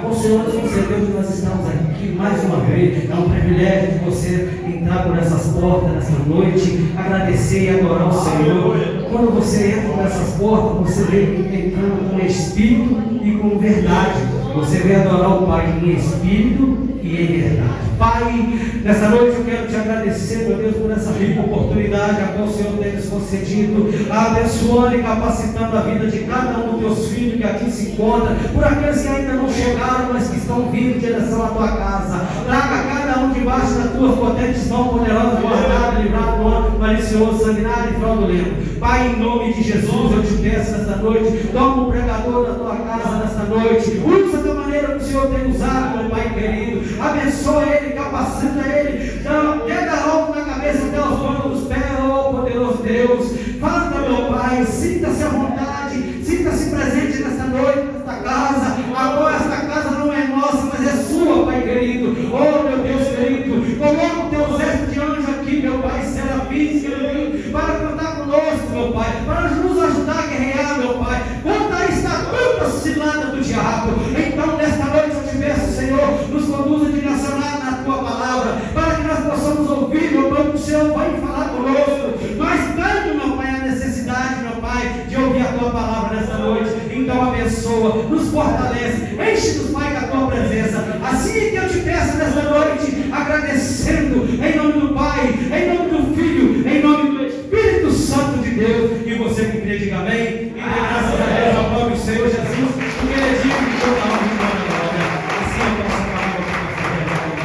O Senhor nos concedeu que nós estamos aqui mais uma vez. É um privilégio de você entrar por essas portas nessa noite, agradecer e adorar o Senhor. Quando você entra por essas portas, você vem entrando com espírito e com verdade. Você vem adorar o Pai em espírito e em verdade. Pai, nessa noite eu quero te agradecer, meu Deus, por essa rica oportunidade a qual o Senhor tem nos concedido, abençoando e capacitando a vida de cada um dos teus filhos que aqui se encontram, por aqueles que ainda não chegaram, mas que estão vindo em direção à tua casa. Traga cada um debaixo das tuas potentes mãos poderosas, guardado, livrado do ano malicioso, sanguinário e fraudulento. Pai, em nome de Jesus, eu te peço nessa noite, toma o pregador da tua casa nessa noite, usa da maneira que o Senhor tem usado, meu Pai querido, abençoa ele, capacita ele, pega algo na cabeça até os donos dos pés, ó poderoso Deus. Fala, meu Pai, sinta-se à vontade, sinta-se presente nessa noite, nesta casa. Agora esta casa não é nossa, mas é sua, Pai querido. Oh, meu Deus querido, coloca o teu exército de anjos aqui, meu Pai, serafins, querido, para contar conosco, meu Pai, para nos ajudar a guerrear, meu Pai, contra está tanta cilada do diabo. Então, nesta noite eu te peço, Senhor, nos conduza direcionado na tua palavra, para que nós possamos ouvir, meu Pai, que o Senhor vai falar conosco. Nós temos, meu Pai, a necessidade, meu Pai, de ouvir a tua palavra nesta noite. Então abençoa, nos fortalece, enche-nos, Pai, com a tua presença. Assim que eu te peço nesta noite, agradecendo, em nome do Pai, em nome do Filho, em nome do Espírito Santo de Deus. E você que crê, diga amém. E dê graças a Deus ao nome do Senhor Jesus, porque Ele é digno de toda a honra e toda a glória. Assim é a nossa palavra que nós fazemos.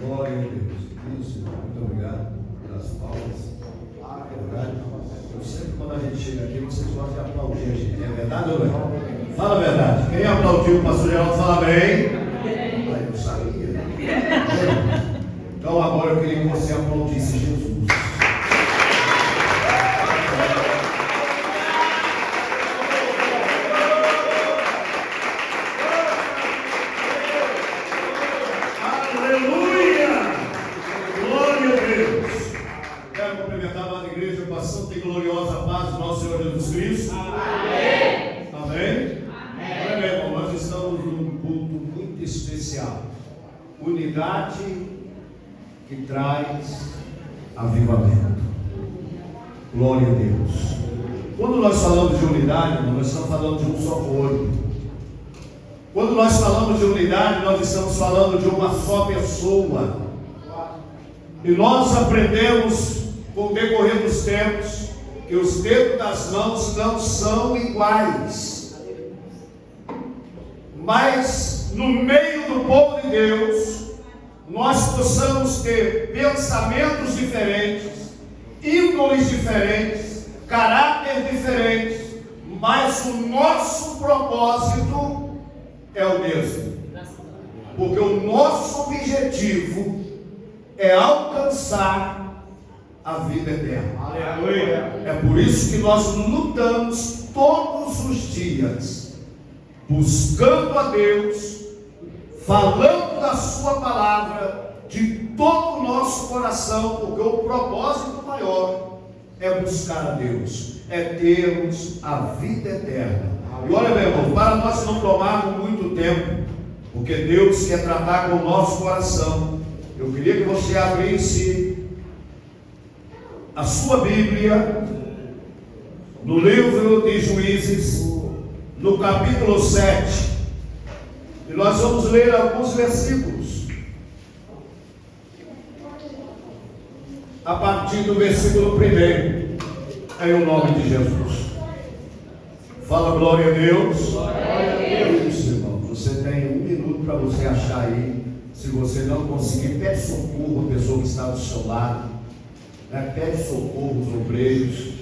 Glória a Deus. Isso, muito obrigado pelas palmas. Verdade. Eu sempre, quando a gente chega aqui, vocês gostam de aplaudir a gente. É verdade ou não é? Fala a verdade. Quem aplaudiu o pastor Geraldo, fala bem. Aí eu sabia. Então agora eu queria que você aplaudisse Jesus. Santa e gloriosa paz do nosso Senhor Jesus Cristo. Amém. Amém. Olha, meu irmão, nós estamos num culto muito especial. Unidade que traz avivamento. Glória a Deus. Quando nós falamos de unidade, irmão, nós estamos falando de um só corpo. Quando nós falamos de unidade, nós estamos falando de uma só pessoa. E nós aprendemos com o decorrer dos tempos, que os dedos das mãos não são iguais, mas no meio do povo de Deus, nós possamos ter pensamentos diferentes, índoles diferentes, caráter diferentes, mas o nosso propósito é o mesmo, porque o nosso objetivo é alcançar a vida eterna. Aleluia. É por isso que nós lutamos todos os dias, buscando a Deus, falando da sua palavra de todo o nosso coração, porque o propósito maior é buscar a Deus, é termos a vida eterna. E olha, meu irmão, para nós não tomarmos muito tempo, porque Deus quer tratar com o nosso coração, eu queria que você abrisse a sua Bíblia no livro de Juízes, no capítulo 7, e nós vamos ler alguns versículos, a partir do versículo 1, em o nome de Jesus. Fala glória a Deus. Glória a Deus. Isso, irmão, você tem 1 minuto para você achar aí. Se você não conseguir, pede socorro à pessoa que está do seu lado. Pede socorro aos obreiros,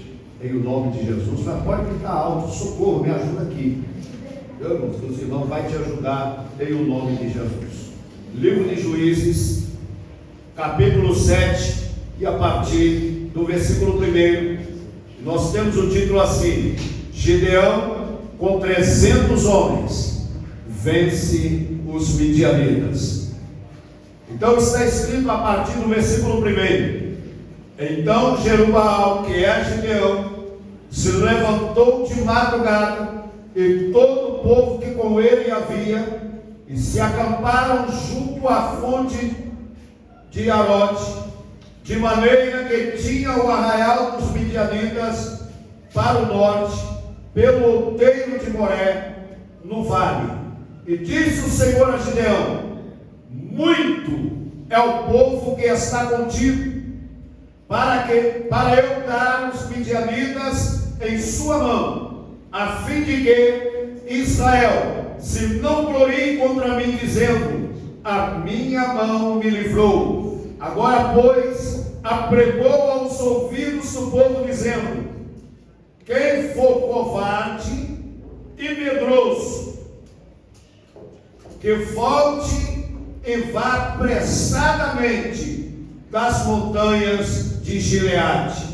em o nome de Jesus. Mas pode gritar alto: socorro, me ajuda aqui. Os irmãos vai te ajudar, em o nome de Jesus. Livro de Juízes, capítulo 7, e a partir do versículo 1, nós temos o título assim: Gideão, com 300 homens, vence os midianitas. Então está escrito a partir do versículo 1: Então Jerubaal, que é Gideão, se levantou de madrugada e todo o povo que com ele havia, e se acamparam junto à fonte de Arote, de maneira que tinha o arraial dos midianitas para o norte, pelo outeiro de Moré, no vale. E disse o Senhor a Gideão: muito é o povo que está contigo, para eu dar os midianitas em sua mão, a fim de que Israel se não glorie contra mim, dizendo: a minha mão me livrou. Agora, pois, apregou aos ouvidos do povo, dizendo: quem for covarde e medroso, que volte e vá apressadamente das montanhas de Gileade.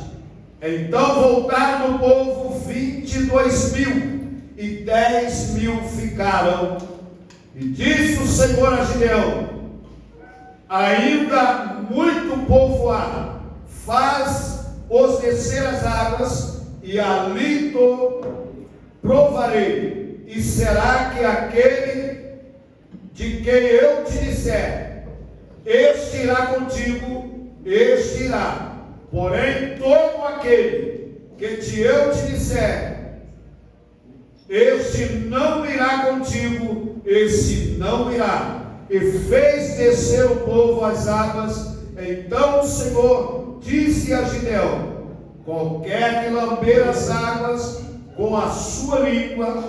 Então voltaram do povo 22.000, e 10.000 ficaram. E disse o Senhor a Gideão: ainda muito povo há, faz-os descer as águas, e ali provarei, e será que aquele de quem eu te disser, este irá contigo, este irá. Porém, todo aquele que eu te disser, este não irá contigo, este não irá. E fez descer o povo às águas. Então o Senhor disse a Gideão: qualquer que lamber as águas com a sua língua,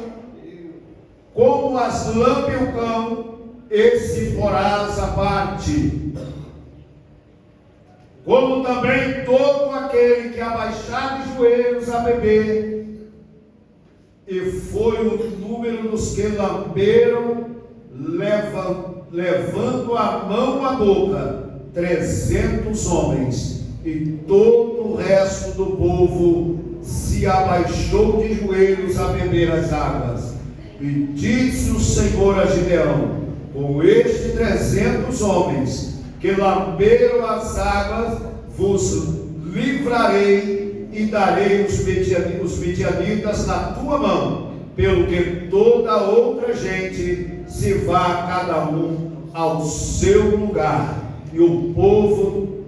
como as lambe o cão, esse porás à parte. Como também todo aquele que abaixar de joelhos a beber. E foi o número dos que lamberam, levando a mão à boca, 300 homens. E todo o resto do povo se abaixou de joelhos a beber as águas. E disse o Senhor a Gideão: com estes 300 homens que lamberam as águas, vos livrarei e darei os midianitas na tua mão, pelo que toda outra gente se vá cada um ao seu lugar. E o povo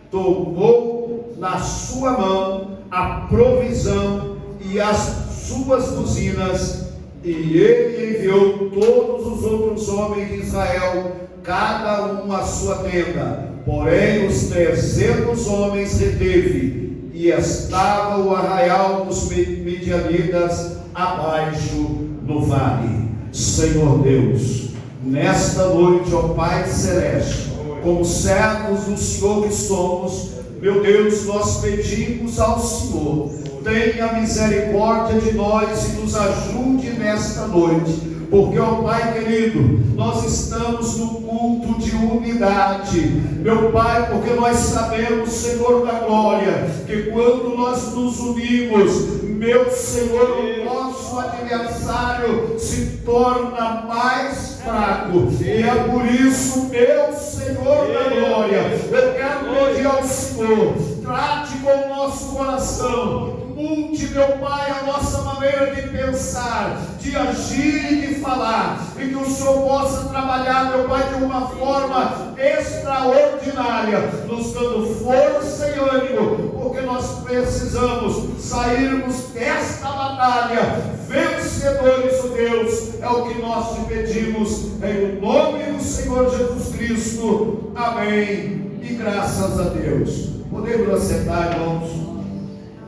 tomou na sua mão a provisão e as suas buzinas, e ele enviou todos os outros homens de Israel, cada um à sua tenda. Porém os 300 homens reteve, e estava o arraial dos midianitas abaixo no vale. Senhor Deus, nesta noite, ó Pai Celeste, como servos do Senhor que somos, meu Deus, nós pedimos ao Senhor: tenha misericórdia de nós e nos ajude nesta noite. Porque, ó Pai querido, nós estamos no culto de unidade, meu Pai, porque nós sabemos, Senhor da glória, que quando nós nos unimos, meu Senhor, o nosso adversário se torna mais fraco. E é por isso, meu Senhor da glória, eu quero pedir ao Senhor: trate com o nosso coração, mude, meu Pai, a nossa maneira de pensar, de agir e de falar, e que o Senhor possa trabalhar, meu Pai, de uma forma extraordinária, nos dando força e ânimo, porque nós precisamos sairmos desta batalha vencedores, ó Deus. É o que nós te pedimos, em nome do Senhor Jesus Cristo. Amém. E graças a Deus. Podemos assentar, irmãos,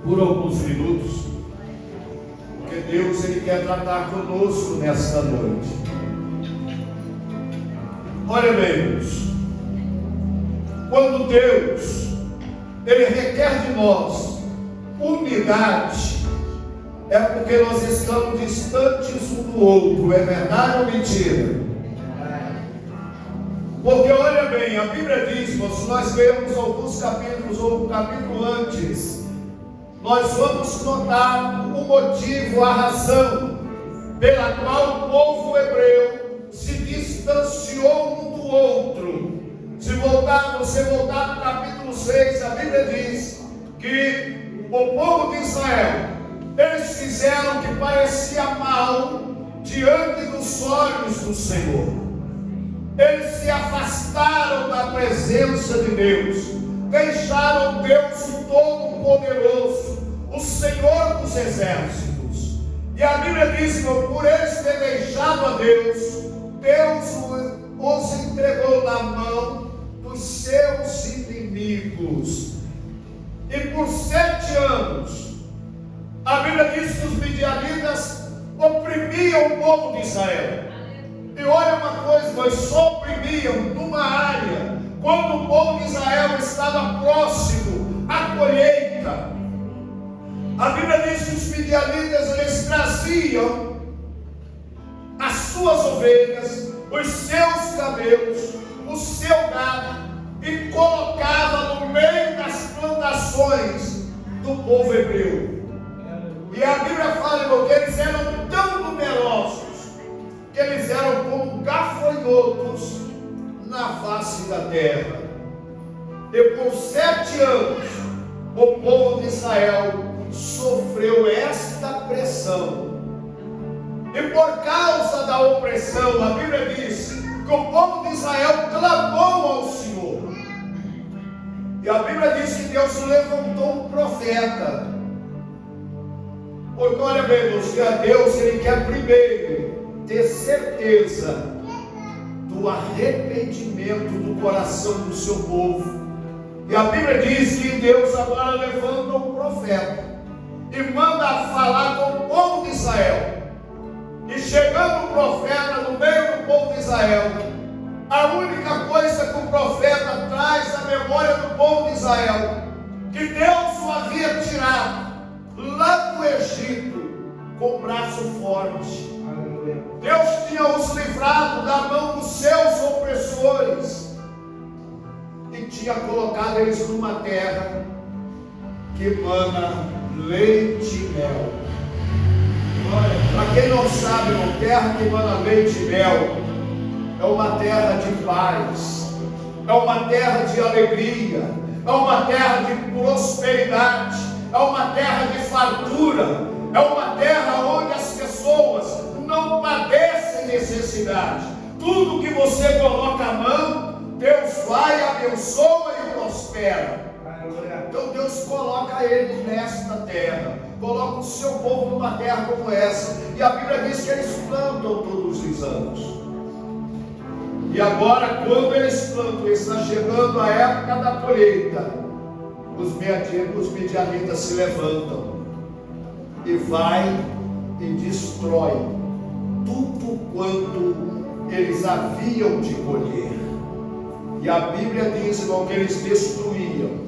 por alguns minutos, porque Deus, Ele quer tratar conosco nesta noite. Olha bem, irmãos, quando Deus, Ele requer de nós unidade, é porque nós estamos distantes um do outro. É verdade ou mentira? Porque olha bem, a Bíblia diz, se nós vemos alguns capítulos ou um capítulo antes, nós vamos notar o motivo, a razão pela qual o povo hebreu se distanciou um do outro. Se você voltar no capítulo 6, a Bíblia diz que o povo de Israel Eles fizeram o que parecia mal diante dos olhos do Senhor. Eles se afastaram da presença de Deus, deixaram Deus o Todo-Poderoso, o Senhor dos Exércitos. E a Bíblia diz que por eles ter deixado a Deus, Deus os entregou na mão dos seus inimigos. E por 7 anos, a Bíblia diz que os midianitas oprimiam o povo de Israel. E olha uma coisa, eles só oprimiam numa área, quando o povo de Israel estava próximo à colheita. A Bíblia diz que os midianitas, eles traziam as suas ovelhas, os seus camelos, o seu gado, e colocava no meio das plantações do povo hebreu. E a Bíblia fala, irmão, que eles eram tão numerosos que eles eram como gafanhotos na face da terra. E por 7 anos o povo de Israel sofreu esta pressão. E por causa da opressão, a Bíblia diz que o povo de Israel clamou ao Senhor. E a Bíblia diz que Deus levantou um profeta. Porque olha bem, irmãos, que a Deus, Ele quer primeiro ter certeza do arrependimento do coração do seu povo. E a Bíblia diz que Deus agora levanta um profeta e manda falar com o povo de Israel. E chegando o profeta no meio do povo de Israel, a única coisa que o profeta traz à memória do povo de Israel, que Deus o havia tirado lá do Egito com braço forte. Deus tinha os livrado da mão dos seus opressores e tinha colocado eles numa terra que emana leite e mel. Para quem não sabe, uma terra que emana leite e mel é uma terra de paz, é uma terra de alegria, é uma terra de prosperidade, é uma terra de fartura, é uma terra onde as pessoas não padecem necessidade. Tudo que você coloca a mão, Deus vai, abençoa e prospera. Então Deus coloca eles nesta terra, coloca o seu povo numa terra como essa, e a Bíblia diz que eles plantam todos os anos. E agora, quando eles plantam, está chegando a época da colheita, os midianitas se levantam e vai e destrói tudo quanto eles haviam de colher. E a Bíblia diz, irmão, que eles destruíam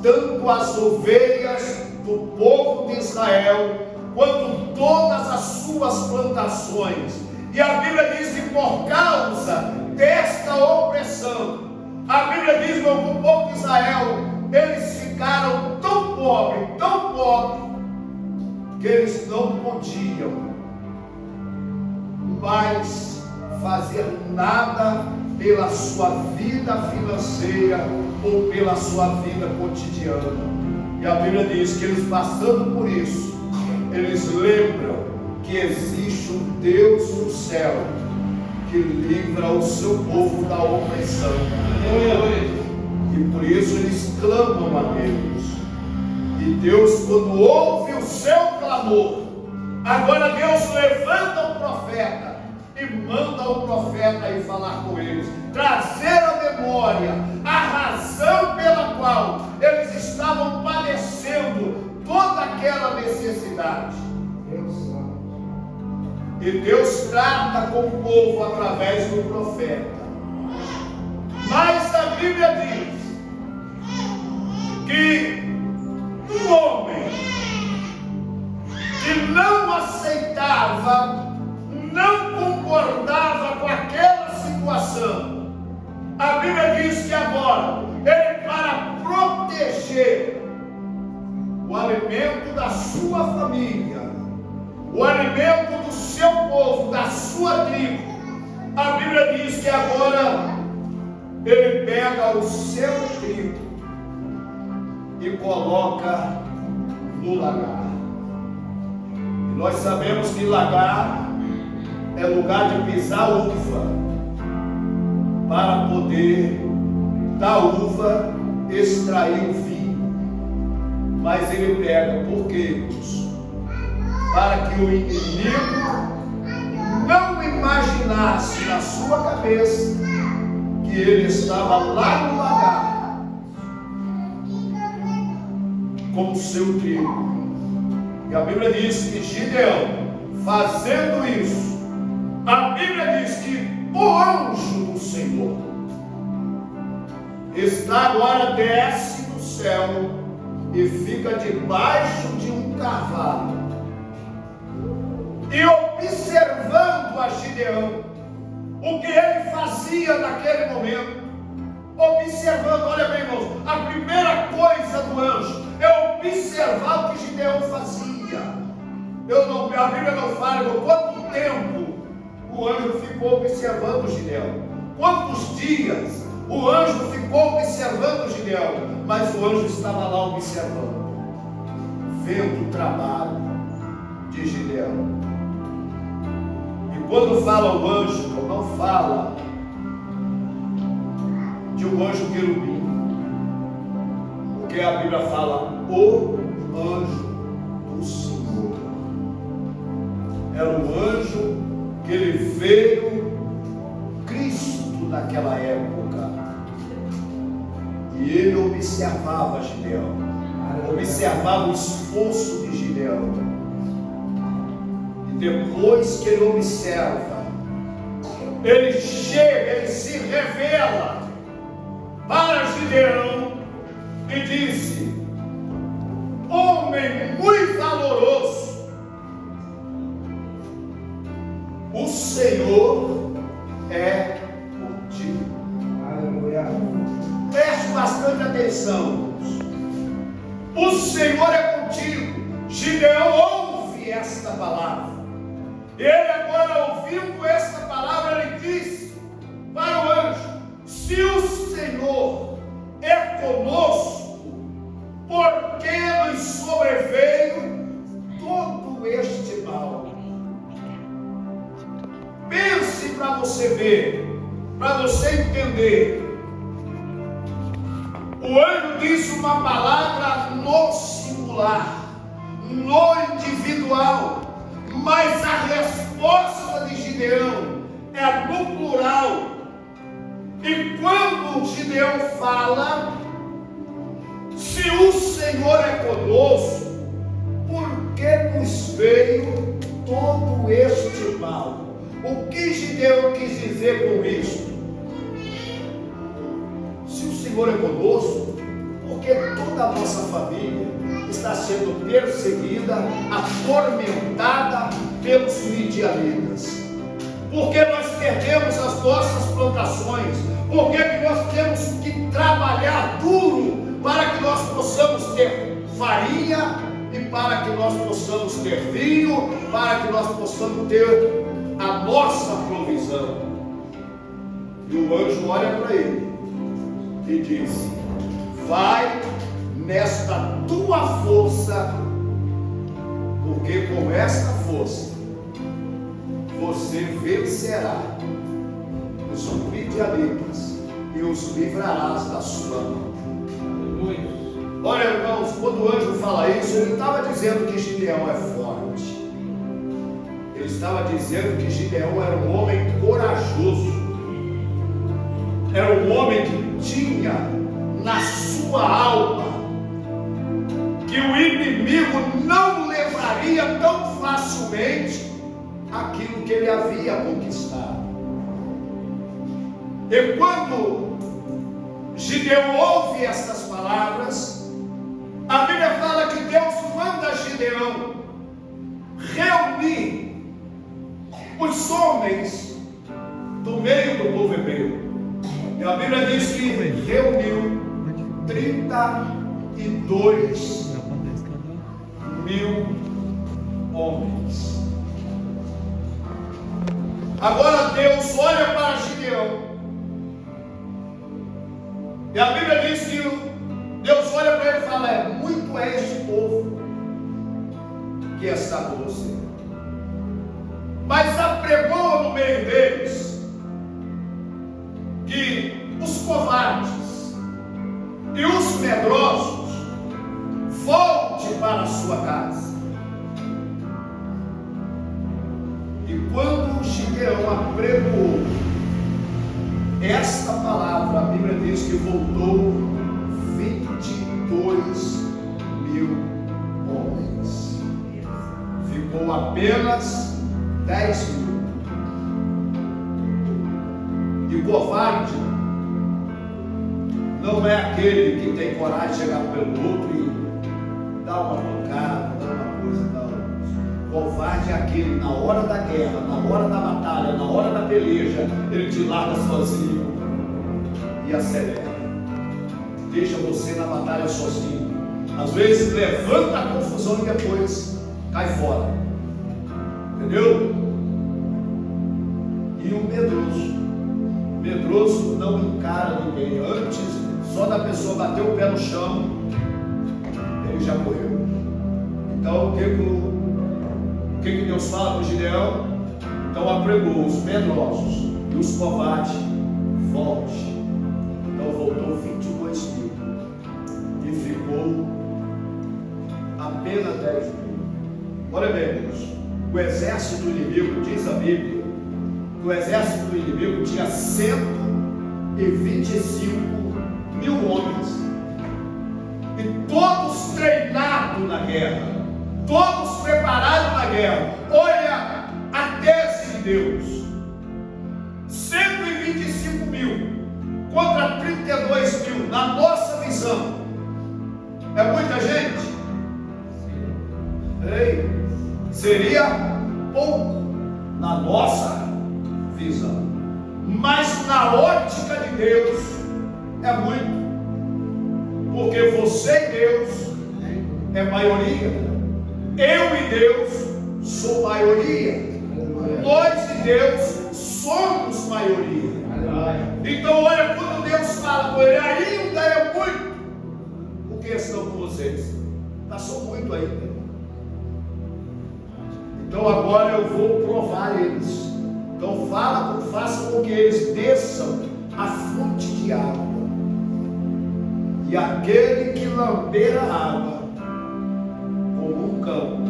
tanto as ovelhas do povo de Israel, quanto todas as suas plantações. E a Bíblia diz que por causa desta opressão, a Bíblia diz, irmão, que o povo de Israel, eles ficaram tão pobres, que eles não podiam mais fazer nada pela sua vida financeira ou pela sua vida cotidiana. E a Bíblia diz que eles, passando por isso, eles lembram que existe um Deus no céu que livra o seu povo da opressão. E por isso eles clamam a Deus. E Deus, quando ouve o seu clamor, agora Deus levanta um profeta e manda o profeta ir falar com eles, trazer à memória a razão pela qual eles estavam padecendo toda aquela necessidade. E Deus trata com o povo através do profeta. Mas a Bíblia diz que um homem que não aceitava, não concordava com aquela situação, a Bíblia diz que agora ele, para proteger o alimento da sua família, o alimento do seu povo, da sua tribo, a Bíblia diz que agora ele pega o seu trigo e coloca no lagar. Nós sabemos que lagar é lugar de pisar uva, para poder da uva extrair o vinho. Mas ele pega, por quê, irmãos? Para que o inimigo não imaginasse na sua cabeça que ele estava lá no lagar com o seu trigo. E a Bíblia diz que Gideão, fazendo isso, a Bíblia diz que o anjo do Senhor está agora, desce do céu e fica debaixo de um cavalo e observando a Gideão, o que ele fazia naquele momento, observando. Olha bem, irmãos, a primeira coisa do anjo é observar o que Gideão fazia. A Bíblia não fala quanto tempo o anjo ficou observando Gideão, quantos dias o anjo ficou observando Gideão, mas o anjo estava lá observando, vendo o trabalho de Gideão. E quando fala o anjo, não fala de um anjo querubim, porque a Bíblia fala o anjo do Senhor. Era o anjo que ele veio, Cristo naquela época, e ele observava Gideão, observava o esforço de Gideão, e depois que ele observa, ele chega, ele se revela para Gideão e disse: homem muito valoroso, o Senhor é contigo. Aleluia. Preste bastante atenção. O Senhor é contigo. Gideão ouve esta palavra. Ele agora, ouvindo esta palavra, ele disse para o anjo: se o Senhor é conosco, por que nos sobreveio todo este mal? Pense para você ver, para você entender. O anjo disse uma palavra no singular, no individual, mas a resposta de Gideão é no plural. E quando Gideão fala, se o Senhor é conosco, por que nos veio todo este mal? O que Gideão quis dizer com isso? Se o Senhor é conosco, porque toda a nossa família está sendo perseguida, atormentada pelos midianitas, porque nós perdemos as nossas plantações, porque nós temos que trabalhar duro para que nós possamos ter farinha e para que nós possamos ter vinho, para que nós possamos ter a nossa provisão. E o anjo olha para ele e diz: vai nesta tua força, porque com esta força você vencerá os midianitas e os livrarás da sua mão. Olha, irmãos, quando o anjo fala isso, ele estava dizendo que Gideão é forte. Ele estava dizendo que Gideão era um homem corajoso, era um homem que tinha na sua alma que o inimigo não levaria tão facilmente aquilo que ele havia conquistado. E quando Gideão ouve estas palavras, a Bíblia fala que Deus manda Gideão reunir os homens do meio do povo hebreu. E a Bíblia diz que reuniu 32 mil homens. Agora Deus olha para Gideão, e a Bíblia diz que Deus olha para ele e fala: muito é este povo que está com você. sua casa. E quando Gideão apregoou esta palavra, a Bíblia diz que voltou 22.000 homens. Ficou apenas 10.000. E covarde não é aquele que tem coragem de chegar pelo outro e dar uma pancada, dar uma coisa e tal. Covarde é aquele, na hora da guerra, na hora da batalha, na hora da peleja, ele te larga sozinho e acelera. Deixa você na batalha sozinho. Às vezes levanta a confusão e depois cai fora. Entendeu? E o medroso não encara ninguém. Antes, só da pessoa bater o pé no chão, ele já morreu. Então, o que Deus fala para o Gideão? Então apregou os medrosos e os covardes, volte. Então voltou 22.000 e ficou apenas 10.000. Olha bem, irmãos, o exército do inimigo, diz a Bíblia, que o exército do inimigo tinha 125.000 homens, e todos treinados na guerra, todos preparados na guerra. Olha a tese de Deus: 125.000 contra 32.000. Na nossa visão, é muita gente? Ei, seria pouco na nossa visão, mas na ótica de Deus é muito, porque você e Deus é maioria. Eu e Deus sou maioria. Nós e Deus somos maioria. Então olha, quando Deus fala com ele, ainda é muito, o que estão com vocês? Passou muito ainda. Então agora eu vou provar eles. Então faça com que eles desçam a fonte de água. E aquele que lamber a água como um cão,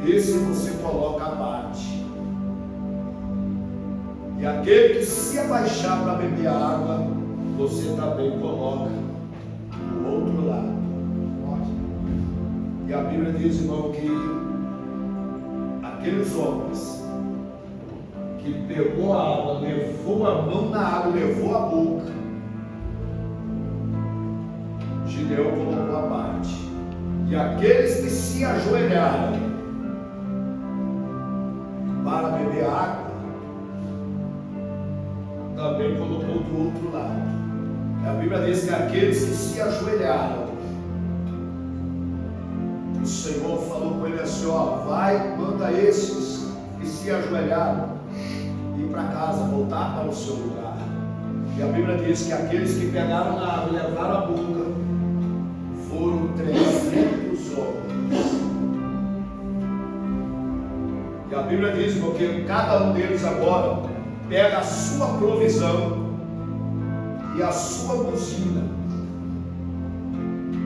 esse você coloca abate. E aquele que se abaixar para beber a água, você também coloca do outro lado. E a Bíblia diz, irmão, que aqueles homens que pegou a água, levou a mão na água, levou a boca, Gideão colocou abate. E aqueles que se ajoelharam para beber água, também colocou do outro lado. A Bíblia diz que aqueles que se ajoelharam, o Senhor falou com ele assim: ó, vai, manda esses que se ajoelharam ir para casa, voltar para o seu lugar. E a Bíblia diz que aqueles que pegaram na água e levaram a boca foram 300 homens. E a Bíblia diz que cada um deles agora pega a sua provisão e a sua buzina.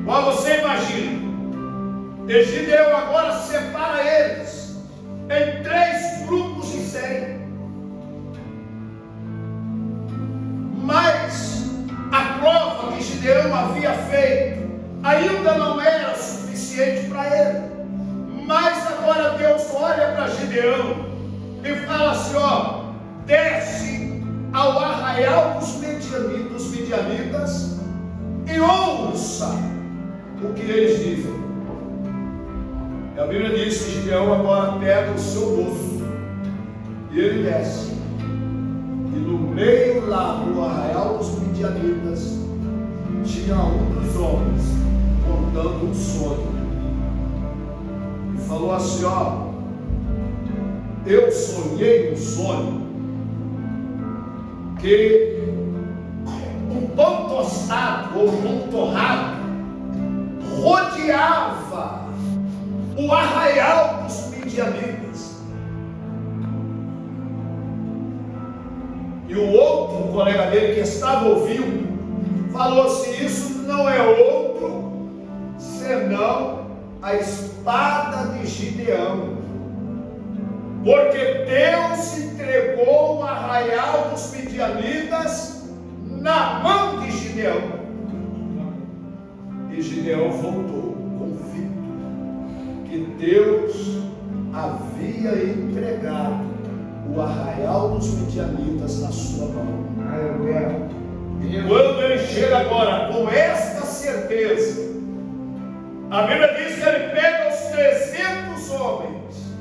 Qual você imagina? E Gideão agora separa eles em 3 grupos de 100. Mas a prova que Gideão havia feito ainda não era suficiente para ele. Mas agora Deus olha para Gideão e fala assim: ó, desce ao arraial dos midianitas e ouça o que eles dizem. E a Bíblia diz que Gideão agora pega o seu bolso e ele desce. E no meio lá do arraial dos midianitas tinha um dos homens contando um sonho. E falou assim: ó, eu sonhei um sonho que um pão tostado ou pão torrado rodeava o arraial dos midianitas. E o outro colega dele que estava ouvindo falou assim: isso não é outro senão a espada de Gideão, porque Deus entregou o arraial dos midianitas na mão de Gideão. E Gideão voltou convicto que Deus havia entregado o arraial dos midianitas na sua mão. E quando ele chega agora com esta certeza, a Bíblia diz que ele pega os 300 homens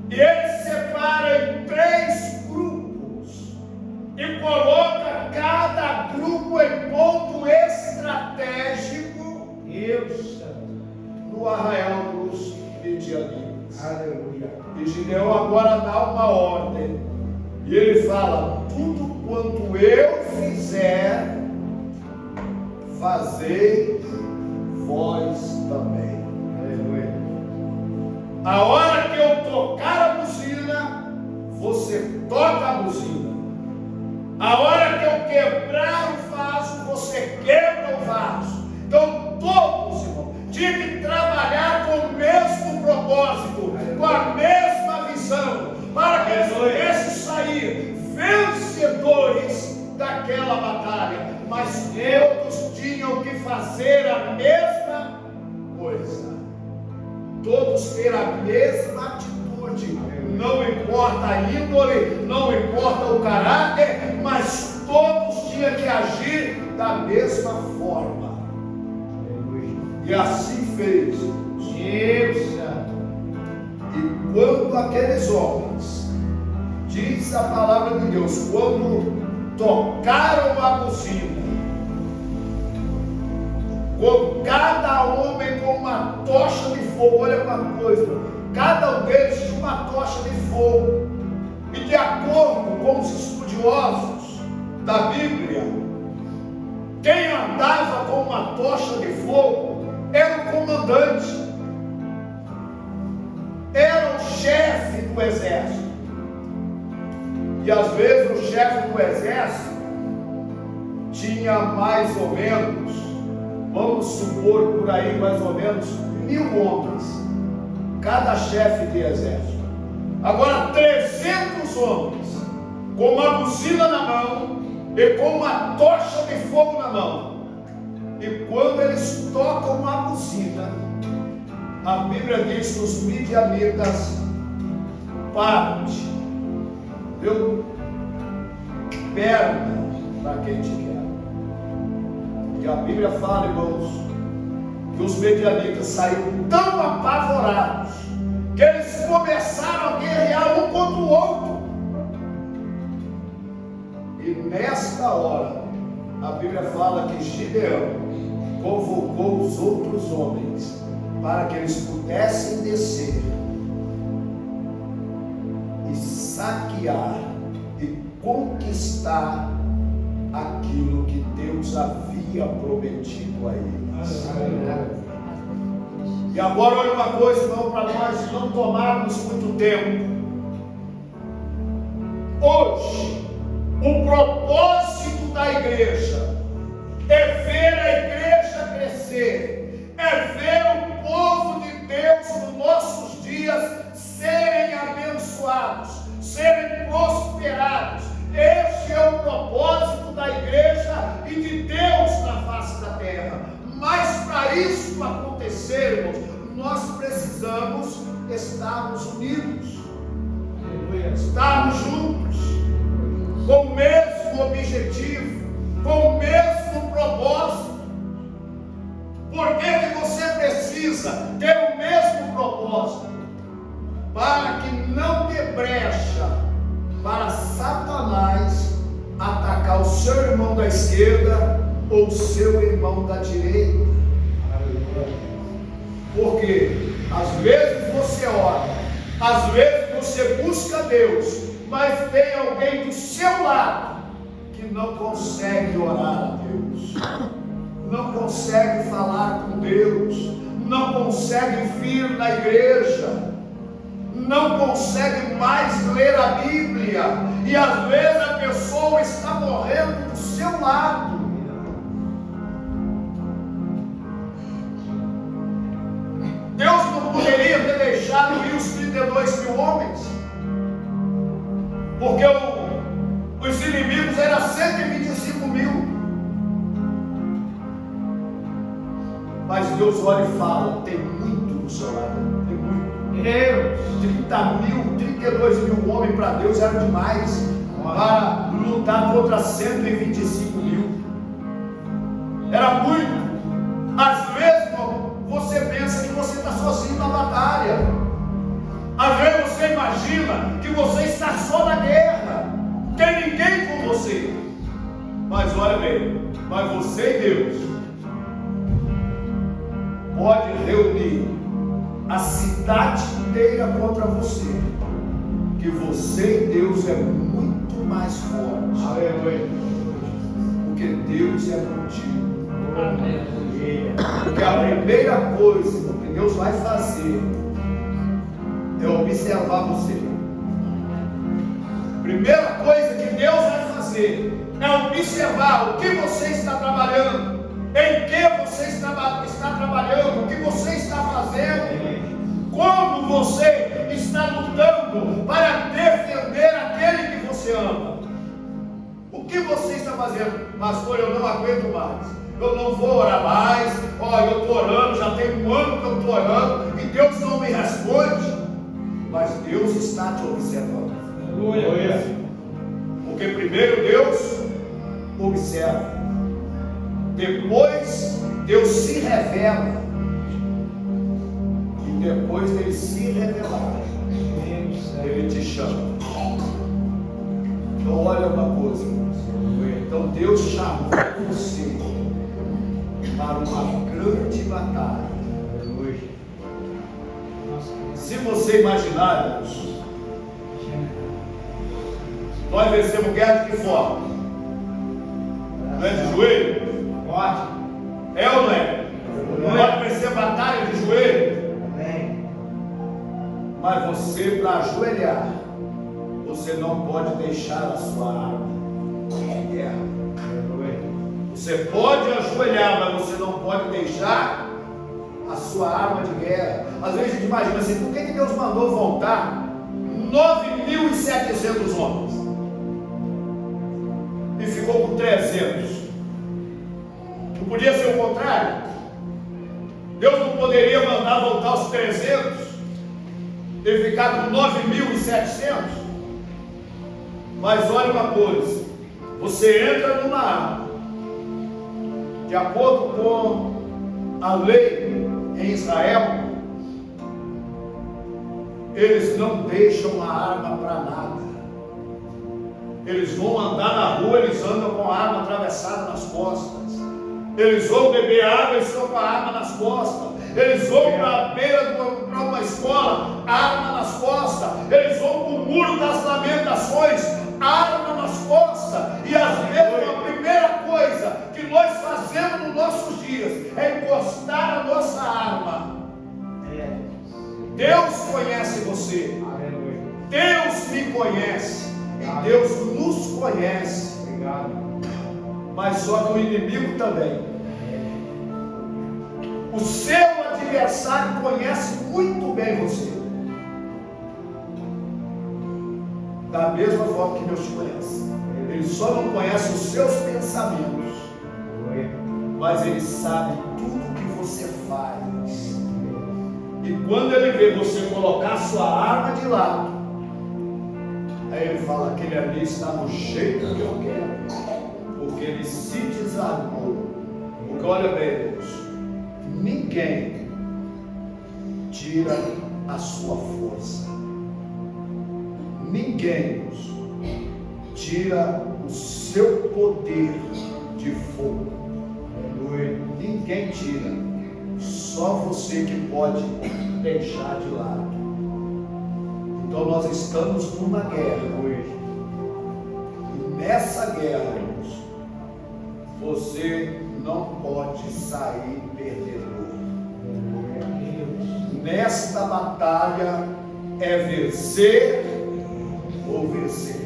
e ele separa em 3 grupos e coloca cada grupo em ponto estratégico no arraial dos midianitas. Aleluia. E Gideão agora dá uma ordem e ele fala: tudo quanto eu fizer, fazei vós também. Aleluia. A hora que eu tocar a buzina, você toca a buzina. A hora que eu quebrar o vaso, você quebra o vaso. Então todos, irmãos, tinham que trabalhar com o mesmo propósito, com a mesma visão, para que eles pudessem sair vencedores daquela batalha. Mas todos tinham que fazer a mesma coisa, todos ter a mesma atitude. Não importa a índole, não importa o caráter, mas todos tinham que agir da mesma forma. E assim fez Deus. E quando aqueles homens, diz a palavra de Deus, quando tocaram a buzina, com cada homem com uma tocha de fogo, olha uma coisa, cada um deles tinha uma tocha de fogo, e de acordo com os estudiosos da Bíblia, quem andava com uma tocha de fogo era o comandante, era o chefe do exército. E às vezes o chefe do exército tinha mais ou menos, vamos supor por aí, mais ou menos 1000 homens, cada chefe de exército. Agora 300 homens com uma buzina na mão e com uma tocha de fogo na mão. E quando eles tocam a buzina, a Bíblia diz que os midianitas partem, viu? Perna para quem te quer. E a Bíblia fala, irmãos, que os midianitas saíram tão apavorados que eles começaram a guerrear um contra o outro. E nesta hora, a Bíblia fala que Gideão convocou os outros homens para que eles pudessem descer e saquear e conquistar aquilo que Deus havia prometido a eles. E agora olha uma coisa, irmão, para nós não tomarmos muito tempo. Hoje, o propósito da igreja é ver a igreja crescer, é ver o povo de Deus nos nossos dias serem abençoados, serem prosperados. Este é o propósito da igreja e de Deus na face da terra. Mas para isso acontecer, irmãos, nós precisamos estarmos unidos, estarmos juntos, com o mesmo objetivo, com o mesmo propósito. Por que que você precisa ter o mesmo propósito? Para que não dê brecha para Satanás atacar o seu irmão da esquerda ou o seu irmão da direita. Porque às vezes você ora, às vezes você busca Deus, mas tem alguém do seu lado que não consegue orar a Deus, não consegue falar com Deus, não consegue vir na igreja, não consegue mais ler a Bíblia, e às vezes a pessoa está morrendo do seu lado. Deus deixaram ir os 32 mil homens, porque os inimigos eram 125 mil. Mas Deus olha e fala: tem muito do seu lado, tem muito. 30 mil, 32 mil homens para Deus era demais para lutar contra 125 mil. Era muito. Às vezes, você pensa que você está sozinho na batalha. Às vezes você imagina que você está só na guerra, tem ninguém com você. Mas olha bem, mas você e Deus pode reunir a cidade inteira contra você, que você e Deus é muito mais forte. Aleluia. Porque Deus é contigo. Porque a primeira coisa que Deus vai fazer é observar você. Primeira coisa que Deus vai fazer é observar o que você está trabalhando, em que você está trabalhando, o que você está fazendo, como você está lutando para defender aquele que você ama. O que você está fazendo? Pastor, eu não aguento mais, eu não vou orar mais. Eu estou orando, já tem um ano que eu estou orando e Deus não me responde. Mas Deus está te observando. Aleluia. Porque primeiro Deus observa, depois Deus se revela, e depois dele se revelar, ele te chama. Então olha uma coisa, então Deus chamou você para uma grande batalha. Se você imaginar, nós vencemos guerra de que forma? Não é de joelho? É ou não é? Pode vencer batalha de joelho? Mas você, para ajoelhar, você não pode deixar a sua arma de guerra. Você pode ajoelhar, mas você não pode deixar a sua arma de guerra. Às vezes a gente imagina assim: por que Deus mandou voltar 9.700 homens e ficou com 300? Não podia ser o contrário? Deus não poderia mandar voltar os 300 e ficar com 9.700? Mas olha uma coisa, você entra numa arma, de acordo com a lei em Israel, eles não deixam a arma para nada. Eles vão andar na rua, eles andam com a arma atravessada nas costas. Eles vão beber água, eles estão com a arma nas costas. Eles vão para a beira para uma escola, arma nas costas. Eles vão para o muro das lamentações, arma nas costas. E às vezes a primeira coisa que nós fazemos nos nossos dias é encostar a nossa arma. Deus conhece você, Deus me conhece e Deus nos conhece. Mas só que o inimigo também. O seu adversário conhece muito bem você, da mesma forma que Deus te conhece. Ele só não conhece os seus pensamentos, mas ele sabe tudo que você faz. E quando ele vê você colocar a sua arma de lado, aí ele fala: aquele ali está no jeito que eu quero, porque ele se desarmou. Porque olha bem, Deus, ninguém tira a sua força, ninguém tira o seu poder de fogo. Ninguém tira, só você que pode deixar de lado. Então nós estamos numa guerra hoje, e nessa guerra você não pode sair perdedor. Nesta batalha é vencer ou vencer.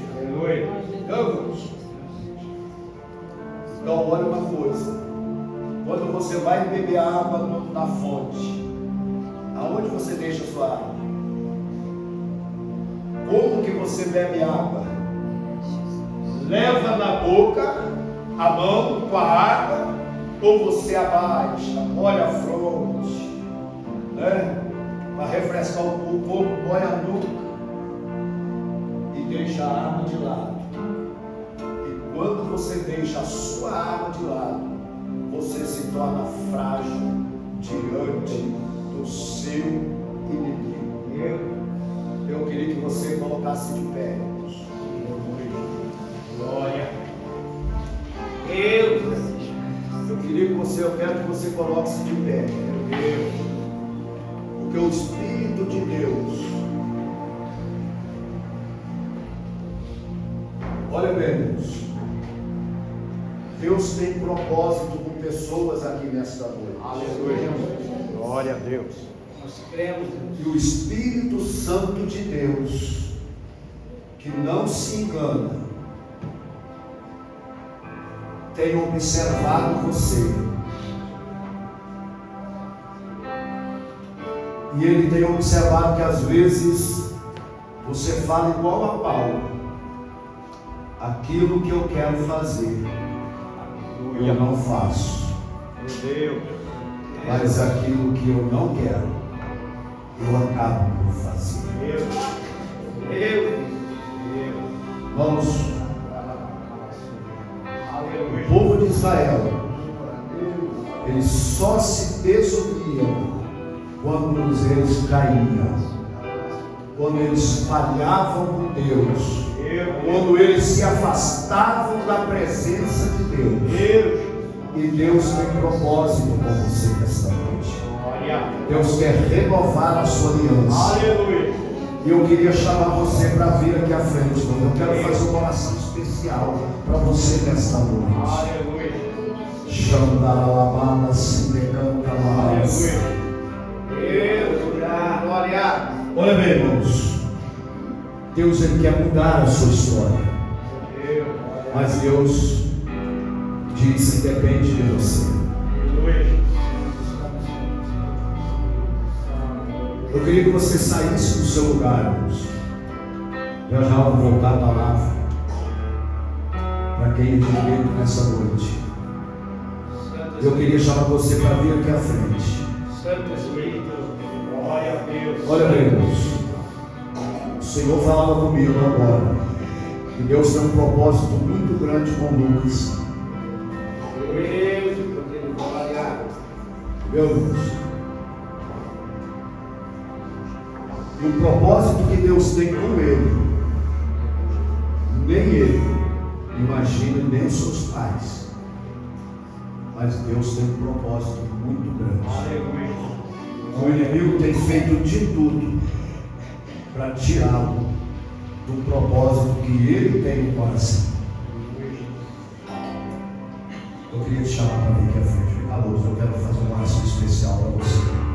Então olha uma coisa, quando você vai beber água na fonte, aonde você deixa a sua água? que você bebe água, leva na boca a mão com a água, ou você abaixa, molha a fronte, né? Para refrescar o corpo, põe a nuca e deixa a água de lado. E quando você deixa a sua água de lado, você se torna frágil diante do seu inimigo. Eu queria que você colocasse de pé. Glória. Eu queria que você, eu quero que você coloque-se de pé. Meu Deus. Porque o Espírito de Deus, olha bem, irmãos, Deus tem propósito com pessoas aqui nesta noite. Aleluia. Glória a Deus. Nós cremos. E o Espírito Santo de Deus, que não se engana, tem observado você. E ele tem observado que às vezes você fala igual a Paulo: aquilo que eu quero fazer, eu não faço. Meu Deus. Mas aquilo que eu não quero, eu acabo por fazer. Vamos. O povo de Israel, eles só se desuniam quando eles caíam, quando eles falhavam com Deus, quando eles se afastavam da presença de Deus. E Deus tem propósito com você nesta noite. Deus quer renovar a sua aliança. E eu queria chamar você para vir aqui à frente, irmão. Eu quero fazer uma oração especial para você nesta noite. Xandalamada Sindecanta Maras. Olha bem, irmãos. Deus, ele quer mudar a sua história. Mas Deus diz que depende de você. Eu queria que você saísse do seu lugar, irmãos. Já vou voltar a palavra para quem é de direito nessa noite. Eu queria chamar você para vir aqui à frente. Santo Espírito, glória a Deus. Olha bem, irmãos. O Senhor falava comigo agora. E Deus tem um propósito muito grande com Lucas. Meu Deus. E o propósito que Deus tem com ele, nem ele imagina, nem os seus pais. Mas Deus tem um propósito muito grande. O inimigo tem feito de tudo para tirá-lo do propósito que ele tem no coração. Eu queria te chamar para vir aqui à frente. Alô, eu quero fazer uma oração especial para você.